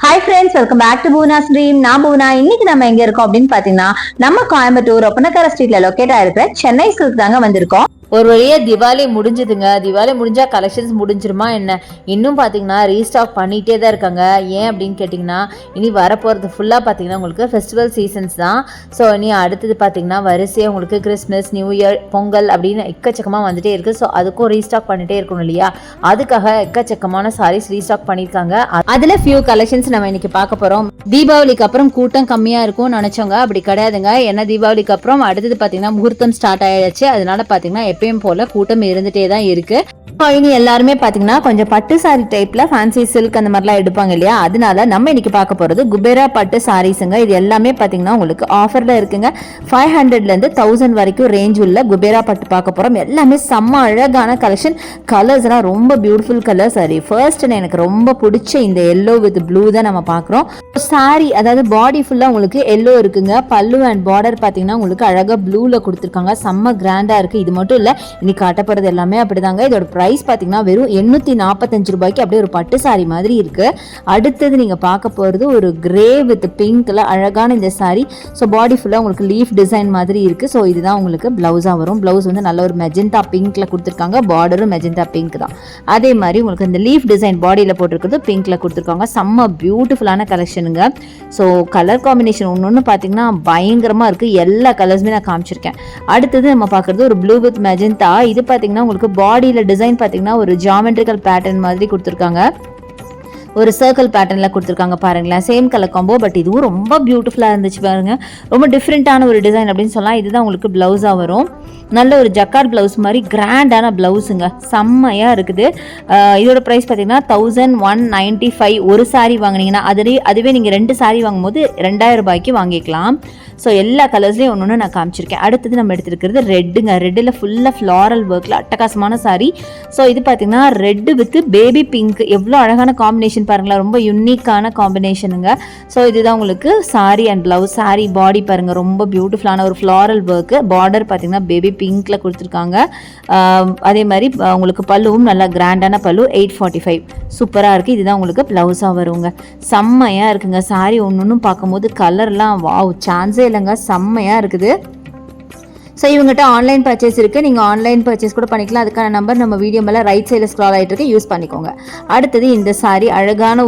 Hi friends, welcome back to Poona stream. நான் பூனா. இன்னைக்கு நம்ம எங்க இருக்கோம் அப்படின்னு பாத்தீங்கன்னா, நம்ம கோயம்புத்தூர் ஒப்பனக்கார ஸ்ட்ரீட்ல லொக்கேட் ஆயிருக்கிற சென்னை சில்க் தாங்க வந்திருக்கோம். ஒரு வழியா திவாலி முடிஞ்சுதுங்க. திவாலி முடிஞ்சா கலெக்ஷன்ஸ் முடிஞ்சிருமா என்ன? இன்னும் பார்த்தீங்கன்னா ரீஸ்டாக் பண்ணிகிட்டே தான் இருக்காங்க. ஏன் அப்படின்னு கேட்டிங்கன்னா, இனி வரப்போகிறது ஃபுல்லாக பார்த்தீங்கன்னா உங்களுக்கு ஃபெஸ்டிவல் சீசன்ஸ் தான். ஸோ இனி அடுத்தது பார்த்தீங்கன்னா வரிசையாக உங்களுக்கு கிறிஸ்மஸ், நியூ இயர், பொங்கல் அப்படின்னு எக்கச்சக்கமாக வந்துகிட்டே இருக்குது. ஸோ அதுக்கும் ரீஸ்டாக் பண்ணிகிட்டே இருக்கணும் இல்லையா? அதுக்காக எக்கச்சக்கமான சாரீஸ் ரீஸ்டாக் பண்ணியிருக்காங்க. அதில் ஃபியூ கலெக்ஷன்ஸ் நம்ம இன்னைக்கு பார்க்க போகிறோம். தீபாவளிக்கு அப்புறம் கூட்டம் கம்மியாக இருக்கும்னு நினச்சோங்க. அப்படி கிடையாதுங்க. ஏன்னா தீபாவளிக்கு அப்புறம் அடுத்தது பார்த்தீங்கன்னா முகூர்த்தம் ஸ்டார்ட் ஆயிடுச்சு. அதனால பார்த்தீங்கன்னா எப்பயும் போல கூட்டம் இருந்துட்டே தான் இருக்கு. இனி எல்லாருமே பாத்தீங்கன்னா கொஞ்சம் பட்டு சாரி டைப்ல ஃபேன்சி சில்க் அந்த மாதிரிலாம் எடுப்பாங்க இல்லையா? அதனால நம்ம இன்னைக்கு பார்க்க போறது குபேரா பட்டு சாரீஸுங்க. இது எல்லாமே பாத்தீங்கன்னா உங்களுக்கு ஆஃபர்ல இருக்குங்க. 500ல இருந்து 1000 வரைக்கும் ரேஞ்ச் உள்ள குபேரா பட்டு பார்க்க போறோம். எல்லாமே செம்ம அழகான கலெக்ஷன். கலர்ஸ் எல்லாம் ரொம்ப பியூட்டிஃபுல் கலர். சாரி ஃபர்ஸ்ட் எனக்கு ரொம்ப பிடிச்ச இந்த எல்லோ வித் ப்ளூ தான் நம்ம பாக்குறோம். சாரி அதாவது பாடி ஃபுல்லா உங்களுக்கு எல்லோ இருக்குங்க. பல்லு அண்ட் பார்டர் பாத்தீங்கன்னா உங்களுக்கு அழகா ப்ளூல கொடுத்துருக்காங்க. செம்ம கிராண்டா இருக்கு. இது மட்டும் இல்ல, இன்னைக்கு காட்டப்படுறது எல்லாமே அப்படிதாங்க. இதோட பிரைஸ் பாத்தீங்கன்னா வெறும் 845 ரூபாய்க்கு அப்படியே ஒரு பட்டு சாரி மாதிரி இருக்கு. அடுத்தது நீங்க பார்க்க போறது ஒரு கிரே வித் பிங்க்ல அழகான இந்த சாரி. ஸோ பாடி ஃபுல்லா உங்களுக்கு லீஃப் டிசைன் மாதிரி இருக்கு. ஸோ இதுதான் உங்களுக்கு பிளவுஸா வரும். பிளவுஸ் வந்து நல்ல ஒரு மெஜெண்டா பிங்க்ல கொடுத்துருக்காங்க. பார்டரும் மெஜெண்டா பிங்க் தான். அதே மாதிரி உங்களுக்கு இந்த லீஃப் டிசைன் பாடியில போட்டிருக்கிறது பிங்க்ல கொடுத்துருக்காங்க. செம்ம பியூட்டிஃபுல்லான கலெக்ஷனுங்க. ஸோ கலர் காம்பினேஷன் ஒன்று பார்த்தீங்கன்னா பயங்கரமா இருக்கு. எல்லா கலர்ஸுமே நான் காமிச்சிருக்கேன். அடுத்தது நம்ம பார்க்கறது ஒரு ப்ளூ வித் மெஜெண்டா. இது பார்த்தீங்கன்னா உங்களுக்கு பாடியில டிசைன் பார்த்தீங்கன்னா ஒரு ஜியாமெட்ரிக்கல் பேட்டர்ன் மாதிரி கொடுத்துருக்காங்க. ஒரு சர்க்கிள் பேட்டர்னில் கொடுத்துருக்காங்க பாருங்களேன். Same colour combo. பட் இதுவும் ரொம்ப பியூட்டிஃபுல்லாக இருந்துச்சு பாருங்க. ரொம்ப டிஃப்ரெண்ட்டான ஒரு டிசைன் அப்படின்னு சொல்லலாம். இதுதான் உங்களுக்கு பிளவுஸாக வரும். நல்ல ஒரு ஜக்கார்ட் பிளவுஸ் மாதிரி கிராண்டான பிளவுஸுங்க. செம்மையாக இருக்குது. இதோட ப்ரைஸ் பார்த்தீங்கன்னா 1195. ஒரு சாரீ வாங்கினீங்கன்னா அதுவே நீங்கள் 2 சாரீ வாங்கும்போது 2000 ரூபாய்க்கு வாங்கிக்கலாம். ஸோ எல்லா கலர்ஸ்லேயும் ஒன்று நான் காமிச்சிருக்கேன். அடுத்தது நம்ம எடுத்துருக்கிறது ரெட்டுங்க. ரெட்டில் ஃபுல்லாக ஃப்ளாரல் ஒர்க்கில் அட்டகாசமான சாரீ. ஸோ இது பார்த்தீங்கன்னா ரெட்டு வித் பேபி பிங்க். எவ்வளோ அழகான காம்பினேஷன் பாருங்களா. ரொம்ப யுனிக்கான காம்பினேஷனுங்க. ஸோ இதுதான் உங்களுக்கு சாரீ அண்ட் பிளவுஸ். சாரீ பாடி பாருங்கள், ரொம்ப பியூட்டிஃபுல்லான ஒரு ஃப்ளாரல் ஒர்க்கு. பார்டர் பார்த்தீங்கன்னா பேபி பிங்க்ல கொடுத்துருக்காங்க. அதே மாதிரி உங்களுக்கு பல்லுவும் நல்லா கிராண்டான பல்லு. 845. சூப்பராக இருக்குது. இதுதான் உங்களுக்கு பிளவுஸாக வருங்க. செம்மையாக இருக்குங்க. சாரீ ஒன்று பார்க்கும்போது கலர்லாம் வாவ் சான்ஸே இல்லைங்க. செம்மையாக இருக்குது. ஸோ இவங்ககிட்ட ஆன்லைன் பர்ச்சேஸ் இருக்குது. நீங்கள் ஆன்லைன் பர்ச்சேஸ் கூட பண்ணிக்கலாம். அதுக்கான நம்பர் நம்ம வீடியோ மேலே ரைட் சைடில் ஸ்க்ரால் ஆகிட்டு இருக்கு. யூஸ் பண்ணிக்கோங்க. அடுத்தது இந்த சாரி அழகான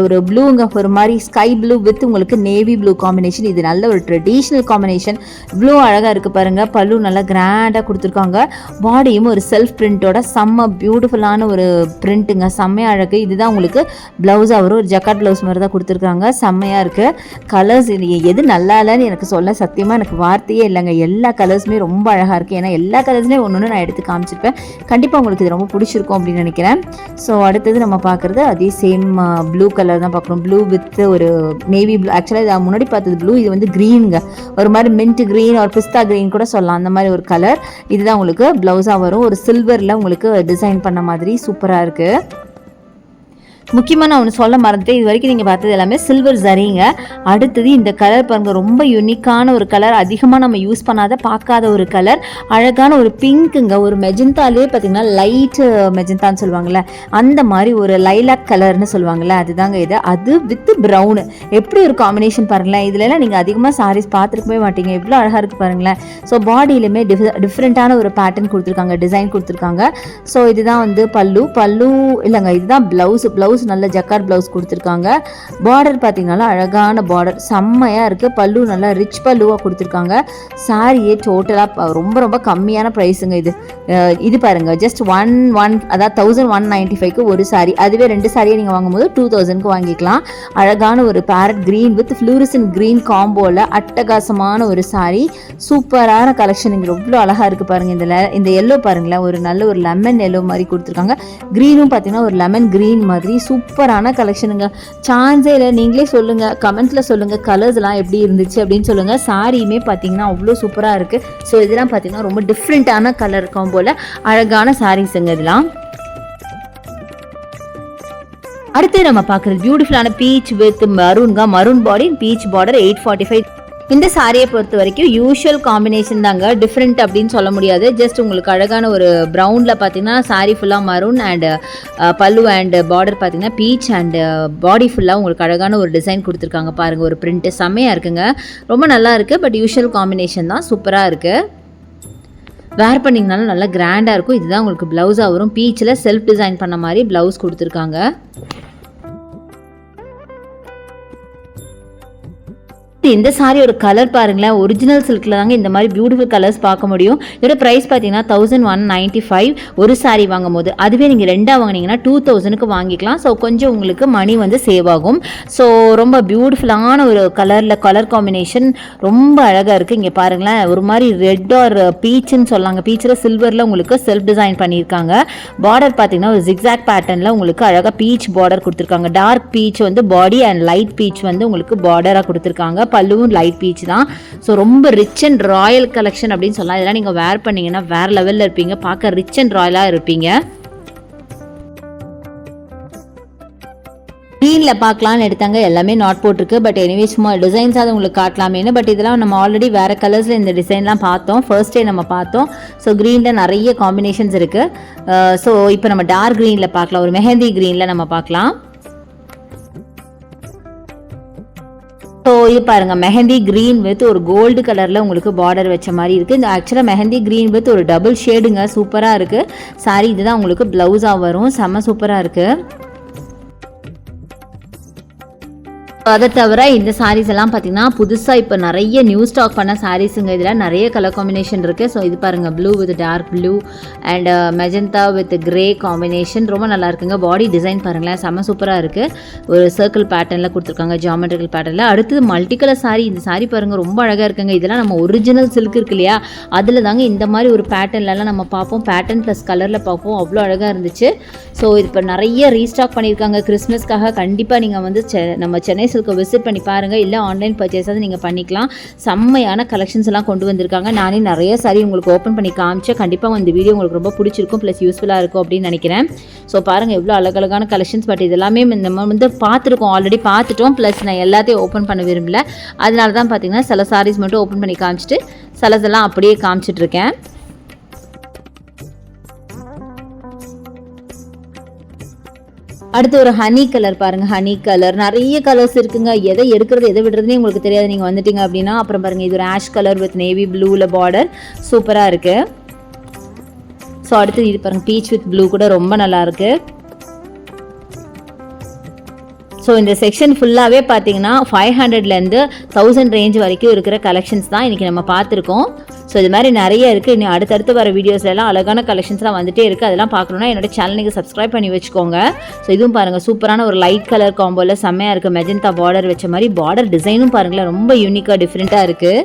ஒரு ப்ளூங்க. ஒரு மாதிரி ஸ்கை ப்ளூ வித் உங்களுக்கு நேவி ப்ளூ காம்பினேஷன். இது நல்ல ஒரு ட்ரெடிஷ்னல் காம்பினேஷன். ப்ளூ அழகாக இருக்குது பாருங்கள். பல்லு நல்லா கிராண்டாக கொடுத்துருக்காங்க. பாடியும் ஒரு செல்ஃப் பிரிண்ட்டோட செம்ம பியூட்டிஃபுல்லான ஒரு பிரிண்ட்டுங்க. செம்மையாக அழகு. இதுதான் உங்களுக்கு ப்ளவுஸாக வரும். ஒரு ஜக்கார்ட் ப்ளவுஸ் மாதிரி தான் கொடுத்துருக்காங்க. செம்மையாக இருக்குது. கலர்ஸ் எது நல்லா இல்லைன்னு எனக்கு சொல்ல சத்தியமாக எனக்கு வார்த்தையே இல்லைங்க. எல்லா கலர்ஸுமே ரொம்ப அழகாக இருக்குது. ஏன்னா எல்லா கலர்ஸ்லேயும் ஒன்று நான் எடுத்து காமிச்சிருப்பேன். கண்டிப்பாக உங்களுக்கு இது ரொம்ப பிடிச்சிருக்கும் அப்படின்னு நினைக்கிறேன். ஸோ அடுத்தது நம்ம பார்க்குறது அதே சேம் ப்ளூ கலர் தான் பார்க்குறோம். ப்ளூ வித் ஒரு நேவி ப்ளூ. ஆக்சுவலாக இது முன்னாடி பார்த்தது ப்ளூ. இது வந்து க்ரீனுங்க. ஒரு மாதிரி மின்ட் க்ரீன் ஒரு பிஸ்தா க்ரீன் கூட சொல்லலாம். அந்த மாதிரி ஒரு கலர். இதுதான் உங்களுக்கு ப்ளவுஸாக வரும். ஒரு சில்வரில் உங்களுக்கு டிசைன் பண்ண மாதிரி சூப்பராக இருக்குது. முக்கியமாக நான் ஒன்று சொல்ல மறந்துட்டேன். இது வரைக்கும் நீங்கள் பார்த்தது எல்லாமே சில்வர் சரிங்க. அடுத்தது இந்த கலர் பாருங்க, ரொம்ப யூனிக்கான ஒரு கலர். அதிகமாக நம்ம யூஸ் பண்ணாத பார்க்காத ஒரு கலர். அழகான ஒரு பிங்க்குங்க. ஒரு மெஜந்தாலே பார்த்தீங்கன்னா லைட் மெஜந்தான்னு சொல்லுவாங்கள்ல, அந்த மாதிரி ஒரு லைலாக் கலர்னு சொல்லுவாங்கள்ல, அதுதாங்க இது. அது வித் ப்ரௌனு. எப்படி ஒரு காம்பினேஷன் பாருங்களேன். இதுலலாம் நீங்கள் அதிகமாக சாரீஸ் பார்த்துருக்கவே மாட்டீங்க. எவ்வளோ அழகாக இருக்குது பாருங்களேன். ஸோ பாடியிலுமே டிஃப்ரெண்ட்டான ஒரு பேட்டர்ன் கொடுத்துருக்காங்க, டிசைன் கொடுத்துருக்காங்க. ஸோ இதுதான் வந்து பல்லு இல்லைங்க, இதுதான் ப்ளவுஸ் நல்ல ஜக்கார்ட் பிளவுஸ் கொடுத்துருக்காங்க. பார்டர் பார்த்தீங்கன்னா அழகான பார்டர். செம்மையாக இருக்குது. பல்லு நல்லா ரிச் பல்லுவாக கொடுத்துருக்காங்க. சாரியே டோட்டலாக ரொம்ப ரொம்ப கம்மியான ப்ரைஸுங்க. இது பாருங்க, ஜஸ்ட் அதாவது 1195க்கு ஒரு சாரி. அதுவே 2 சாரியை நீங்கள் வாங்கும்போது 2000க்கு வாங்கிக்கலாம். அழகான ஒரு parrot green with fluorescent green காம்போவில் அட்டகாசமான ஒரு சாரி. சூப்பரான கலெக்ஷன். இங்கே எவ்வளோ அழகாக இருக்குது பாருங்கள். இந்த எல்லோ பாருங்களேன், ஒரு நல்ல ஒரு லெமன் எல்லோ மாதிரி கொடுத்துருக்காங்க. க்ரீனும் பார்த்தீங்கன்னா ஒரு லெமன் க்ரீன் மாதிரி சூப்பரான கலெக்ஷனுங்க. சான்ஸே இல்லை. நீங்களே சொல்லுங்க, கமெண்ட்ல சொல்லுங்க கலர்ஸ் எல்லாம் எப்படி இருந்துச்சு அப்படின்னு சொல்லுங்க. சாரியுமே பார்த்தீங்கன்னா அவ்வளோ சூப்பராக இருக்கு. ஸோ இதெல்லாம் பார்த்தீங்கன்னா ரொம்ப டிஃப்ரெண்டான கலர் இருக்கும் போல அழகான சாரீஸுங்க இதெல்லாம். அடுத்து நம்ம பார்க்குறது பியூட்டிஃபுல்லான பீச் வித் மரூன்ங்க. Maroon body, peach border. 845. இந்த சாரியை பொறுத்த வரைக்கும் யூஷுவல் காம்பினேஷன் தாங்க, டிஃப்ரெண்ட் அப்படின்னு சொல்ல முடியாது. ஜஸ்ட் உங்களுக்கு அழகான ஒரு ப்ரௌனில் பார்த்தீங்கன்னா சாரீ ஃபுல்லாக மரூன் அண்ட் பல்லு அண்ட் பார்டர் பார்த்தீங்கன்னா பீச் அண்ட் பாடி ஃபுல்லாக உங்களுக்கு அழகான ஒரு டிசைன் கொடுத்துருக்காங்க. பாருங்கள், ஒரு பிரிண்ட்டு செம்மையாக இருக்குங்க, ரொம்ப நல்லா இருக்குது. பட் யூஷுவல் காம்பினேஷன் தான், சூப்பராக இருக்குது. வேர் பண்ணிங்கனாலும் நல்லா கிராண்டாக இருக்கும். இதுதான் உங்களுக்கு ப்ளவுஸாக வரும். பீச்சில் செல்ஃப் டிசைன் பண்ண மாதிரி ப்ளவுஸ் கொடுத்துருக்காங்க. இந்த சாரியோட கலர் பாருங்களேன், ஒரிஜினல் சில்கில் தாங்க இந்த மாதிரி பியூட்டிஃபுல் கலர்ஸ் பார்க்க முடியும். இதோட ப்ரைஸ் பார்த்தீங்கன்னா 1195 ஒரு சாரி வாங்கும் போது. அதுவே நீங்கள் ரெண்டாக வாங்கினீங்கன்னா 2000க்கு வாங்கிக்கலாம். ஸோ கொஞ்சம் உங்களுக்கு மணி வந்து சேவ் ஆகும். ஸோ ரொம்ப பியூட்டிஃபுல்லான ஒரு கலர் காம்பினேஷன் ரொம்ப அழகாக இருக்குது. இங்கே பாருங்களேன், ஒரு மாதிரி ரெட் ஆர் பீச்சுன்னு சொல்லாங்க. பீச்சில் சில்வரில் உங்களுக்கு செல்ஃப் டிசைன் பண்ணியிருக்காங்க. பார்டர் பார்த்தீங்கன்னா ஒரு ஜிக்ஸாக் பேட்டர்னில் உங்களுக்கு அழகாக பீச் பார்டர் கொடுத்துருக்காங்க. டார்க் பீச் வந்து பாடி அண்ட் லைட் பீச் வந்து உங்களுக்கு பார்டராக கொடுத்துருக்காங்க. பல்லுவும் லைட் பீச் தான். ஸோ ரொம்ப ரிச் அண்ட் ராயல் கலெக்ஷன் அப்படின்னு சொல்லலாம். இதெல்லாம் நீங்கள் வேர் பண்ணிங்கன்னா வேறு லெவலில் இருப்பீங்க, பார்க்க ரிச் அண்ட் ராயலாக இருப்பீங்க. க்ரீனில் பார்க்கலான்னு எடுத்தாங்க, எல்லாமே நாட் போட்டிருக்கு. பட் எனிவே சும்மா டிசைன்ஸ் அது உங்களுக்கு காட்டலாமேனு. பட் இதெல்லாம் நம்ம ஆல்ரெடி வேறு கலர்ஸில் இந்த டிசைன்லாம் பார்த்தோம், ஃபர்ஸ்ட் டே நம்ம பார்த்தோம். ஸோ க்ரீனில் நிறைய காம்பினேஷன்ஸ் இருக்குது. ஸோ இப்போ நம்ம டார்க் க்ரீனில் பார்க்கலாம், ஒரு மெஹந்தி க்ரீனில் நம்ம பார்க்கலாம். ஸோ இது பாருங்கள், மெஹந்தி க்ரீன் வித் ஒரு கோல்டு கலரில் உங்களுக்கு பார்டர் வச்ச மாதிரி இருக்குது. இந்த ஆக்சுவலாக மெஹந்தி க்ரீன் வித் ஒரு டபுள் ஷேடுங்க, சூப்பராக இருக்குது சாரி. இதுதான் உங்களுக்கு ப்ளவுஸாக வரும், செம்ம சூப்பராக இருக்குது. அதை தவிர இந்த சாரீஸ் எல்லாம் பார்த்தீங்கன்னா புதுசாக இப்போ நிறைய நியூ ஸ்டாக் பண்ண சாரீஸுங்க. இதில் நிறைய கலர் காம்பினேஷன் இருக்குது. ஸோ இது பாருங்கள், blue with dark blue and magenta with grey combination ரொம்ப நல்லா இருக்குங்க. பாடி டிசைன் பாருங்களேன், செம்ம சூப்பராக இருக்குது. ஒரு சர்க்கிள் பேட்டர்னில் கொடுத்துருக்காங்க, ஜாமெட்ரிக்கல் பேட்டர்னில். அடுத்தது மல்டி கலர் சாரீ. இந்த சாரீ பாருங்கள், ரொம்ப அழகாக இருக்குங்க. இதெல்லாம் நம்ம ஒரிஜினல் சில்க் இருக்கு இல்லையா, அதில் தாங்க இந்த மாதிரி ஒரு பேட்டர்ன்லாம் நம்ம பார்ப்போம். பேட்டர்ன் ப்ளஸ் கலரில் பார்ப்போம், அவ்வளோ அழகாக இருந்துச்சு. ஸோ இது இப்போ நிறைய ரீஸ்டாக் பண்ணியிருக்காங்க கிறிஸ்மஸ்க்காக. கண்டிப்பாக நீங்கள் வந்து நம்ம சென்னை சில்க்கு விசிட் பண்ணி பாருங்கள், இல்லை ஆன்லைன் பர்ச்சேஸாவது நீங்கள் பண்ணிக்கலாம். செம்மையான கலெக்ஷன்ஸ் எல்லாம் கொண்டு வந்திருக்காங்க. நானே நிறைய சாரி உங்களுக்கு ஓப்பன் பண்ணி காமிச்சேன். கண்டிப்பாக இந்த வீடியோ உங்களுக்கு ரொம்ப பிடிச்சிருக்கும், ப்ளஸ் யூஸ்ஃபுல்லாக இருக்கும் அப்படின்னு நினைக்கிறேன். ஸோ பாருங்கள், எவ்வளோ அழகழகான கலெக்ஷன்ஸ். பட் இதெல்லாமே நம்ம வந்து பார்த்துருக்கோம், ஆல்ரெடி பார்த்துட்டோம். ப்ளஸ் நான் எல்லாத்தையும் ஓப்பன் பண்ண விரும்பல, அதனால தான் பார்த்தீங்கன்னா சில சாரீஸ் மட்டும் ஓப்பன் பண்ணி காமிச்சிட்டு சிலதெல்லாம் அப்படியே காமிச்சிட்ருக்கேன். அடுத்து ஒரு ஹனி கலர் பாருங்கள், ஹனி கலர் நிறைய கலர்ஸ் இருக்குங்க. எதை எடுக்கிறது எதை விடுறதுனே உங்களுக்கு தெரியாது நீங்கள் வந்துட்டீங்க அப்படின்னா. அப்புறம் பாருங்கள், இது ஒரு ஆஷ் கலர் வித் நேவி ப்ளூவில் பார்டர், சூப்பராக இருக்குது. ஸோ அடுத்து இது பாருங்கள், பீச் வித் ப்ளூ கூட ரொம்ப நல்லாயிருக்கு. ஸோ இந்த செக்ஷன் ஃபுல்லாகவே பார்த்தீங்கன்னா 500லேருந்து 1000 ரேஞ்ச் வரைக்கும் இருக்கிற கலெக்ஷன்ஸ் தான் இன்றைக்கி நம்ம பார்த்துருக்கோம். ஸோ இது மாதிரி நிறைய இருக்குது. இன்னும் அடுத்தடுத்து வர வீடியோஸ்லாம் அழகான கலெக்ஷன்ஸ்லாம் வந்துகிட்டே இருக்குது. அதெல்லாம் பார்க்கணுன்னா என்னோட சேனல் நீங்கள் சப்ஸ்கிரைப் பண்ணி வச்சுக்கோங்க. ஸோ இதுவும் பாருங்கள், சூப்பரான ஒரு லைட் கலர் காம்போவில் செம்மையாக இருக்குது. மெஜந்தா பார்டர் வச்ச மாதிரி பார்டர் டிசைனும் பாருங்களேன், ரொம்ப யூனிக்காக டிஃப்ரெண்ட்டாக இருக்குது.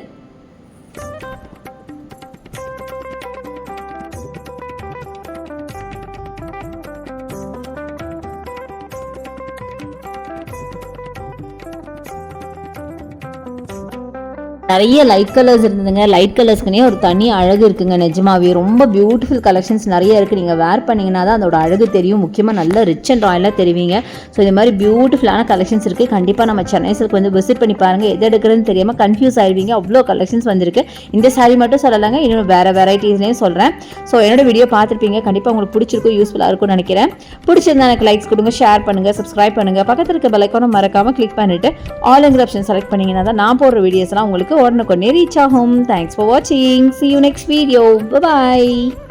நிறைய லைட் கலர்ஸ் இருந்ததுங்க. லைட் கலர்ஸ்க்குனே ஒரு தனி அழகு இருக்குங்க. நிஜமாவே ரொம்ப பியூட்டிஃபுல் கலெக்ஷன்ஸ் நிறைய இருக்குது. நீங்கள் வேர் பண்ணிங்கன்னா தான் அதோட அழகு தெரியும். முக்கியமாக நல்ல ரிச் அண்ட் ராயலாக தெரிவிங்க. ஸோ இது மாதிரி பியூட்டிஃபுல்லான கலெக்ஷன்ஸ் இருக்குது. கண்டிப்பாக நம்ம சென்னை சில்க் வந்து விசிட் பண்ணி பாருங்கள். எது எடுக்கிறதுன்னு தெரியாமல் கன்ஃபியூஸ் ஆகிடுவீங்க, அவ்வளோ கலெக்ஷன்ஸ் வந்திருக்கு. இந்த சாரீ மட்டும் சொல்லலாங்க, இன்னும் வேறு வெரைட்டிஸ்லேயும் சொல்கிறேன். ஸோ என்னோட வீடியோ பார்த்துருப்பீங்க, கண்டிப்பாக உங்களுக்கு பிடிச்சிருக்கும், யூஸ்ஃபுல்லாக இருக்கும்னு நினைக்கிறேன். பிடிச்சிருந்தா எனக்கு லைக்ஸ் கொடுங்க, ஷேர் பண்ணுங்கள், சப்ஸ்கிரைப் பண்ணுங்கள். பக்கத்தில் இருக்க பெல் ஐகானை மறக்காமல் கிளிக் பண்ணிவிட்டு ஆல்ங்கிற ஆப்ஷன் செலக்ட் பண்ணிங்கன்னா தான் நான் போடுற வீடியோஸ்லாம் உங்களுக்கு உடனுக்குடனே ரீச் ஆகும். Thanks for watching. See you next video. Bye bye.